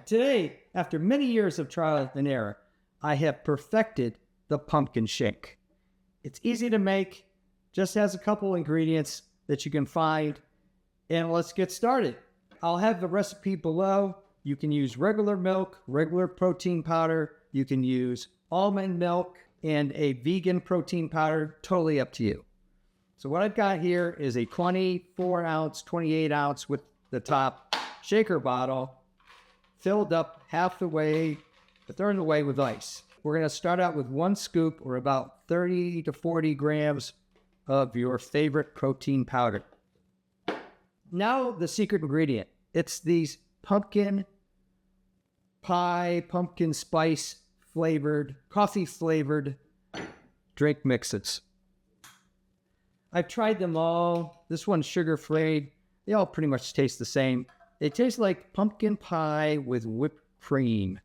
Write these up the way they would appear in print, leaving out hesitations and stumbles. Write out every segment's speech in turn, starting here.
Today, after many years of trial and error, I have perfected the pumpkin shake. It's easy to make, just has a couple ingredients that you can find, and let's get started. I'll have the recipe below. You can use regular milk, regular protein powder. You can use almond milk and a vegan protein powder, totally up to you. So what I've got here is a 24 ounce, 28 ounce with the top shaker bottle filled up half the way, a third of the way with ice. We're going to start out with 1 scoop or about 30 to 40 grams of your favorite protein powder. Now the secret ingredient. It's these pumpkin pie, pumpkin spice flavored, coffee flavored drink mixes. I've tried them all. This one's sugar-free. They all pretty much taste the same. They taste like pumpkin pie with whipped cream.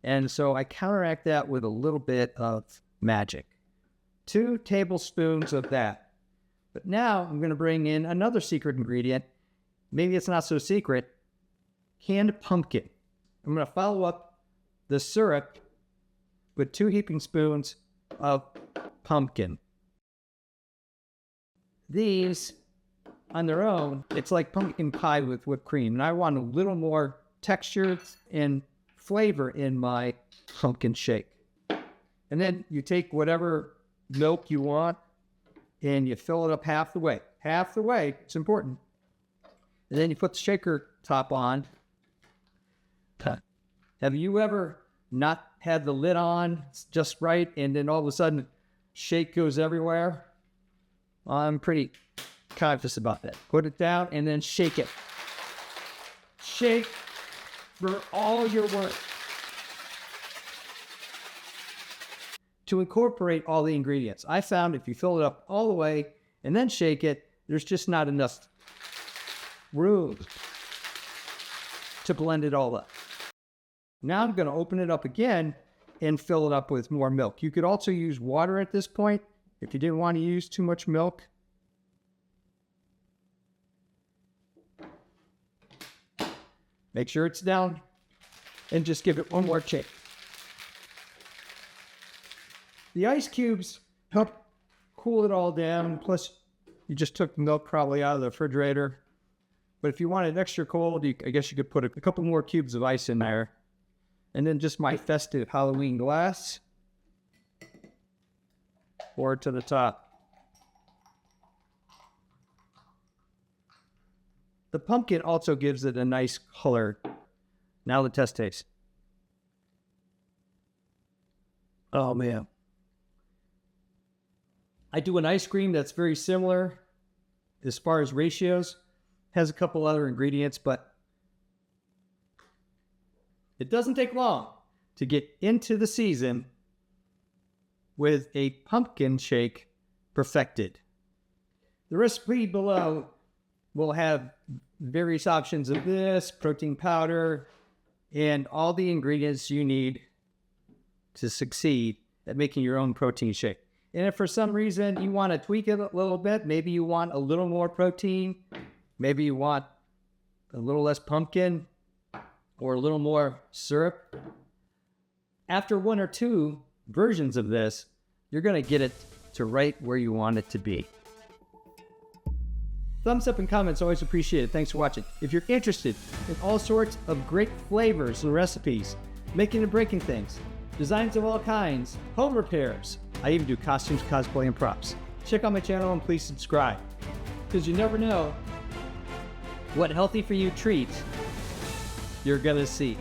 And so I counteract that with a little bit of magic. 2 tablespoons of that. But now I'm going to bring in another secret ingredient. Maybe it's not so secret. Canned pumpkin. I'm going to follow up the syrup with 2 heaping spoons of pumpkin. These, on their own, it's like pumpkin pie with whipped cream. And I want a little more texture and flavor in my pumpkin shake. And then you take whatever milk you want and you fill it up half the way. Half the way, it's important. And then you put the shaker top on. Have you ever not had the lid on just right and then all of a sudden shake goes everywhere? I'm pretty conscious about that. Put it down and then shake it. Shake for all your work. To incorporate all the ingredients, I found if you fill it up all the way and then shake it, there's just not enough room to blend it all up. Now I'm going to open it up again and fill it up with more milk. You could also use water at this point if you didn't want to use too much milk. Make sure it's down and just give it one more shake. The ice cubes help cool it all down. Plus, you just took the milk probably out of the refrigerator. But if you want it extra cold, I guess you could put a couple more cubes of ice in there. And then just my festive Halloween glass. Pour it to the top. The pumpkin also gives it a nice color. Now the test taste. Oh, man. I do an ice cream that's very similar as far as ratios. Has a couple other ingredients, but it doesn't take long to get into the season with a pumpkin shake perfected. The recipe below will have various options of this, protein powder, and all the ingredients you need to succeed at making your own protein shake. And if for some reason you want to tweak it a little bit, maybe you want a little more protein, maybe you want a little less pumpkin, or a little more syrup. After 1 or 2 versions of this, you're going to get it to right where you want it to be. Thumbs up and comments, always appreciated. Thanks for watching. If you're interested in all sorts of great flavors and recipes, making and breaking things, designs of all kinds, home repairs, I even do costumes, cosplay, and props. Check out my channel and please subscribe, because you never know what healthy for you treats you're gonna see.